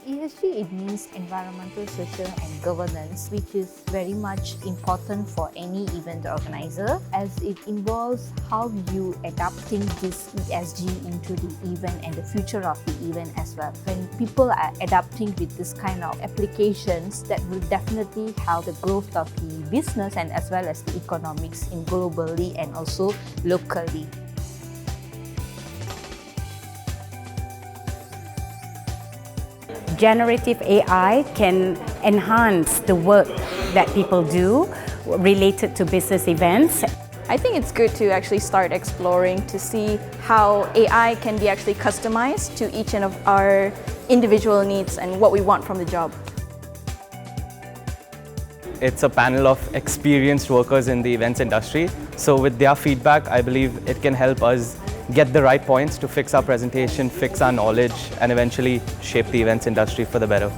ESG, it means environmental, social and governance, which is very much important for any event organizer, as it involves how you adapting this ESG into the event and the future of the event as well. When people are adapting with this kind of applications, that will definitely help the growth of the business and as well as the economics in globally and also locally. Generative AI can enhance the work that people do related to business events. I think it's good to actually start exploring to see how AI can be actually customized to each of our individual needs and what we want from the job. It's a panel of experienced workers in the events industry. So with their feedback, I believe it can help us get the right points to fix our presentation, fix our knowledge, and eventually shape the events industry for the better.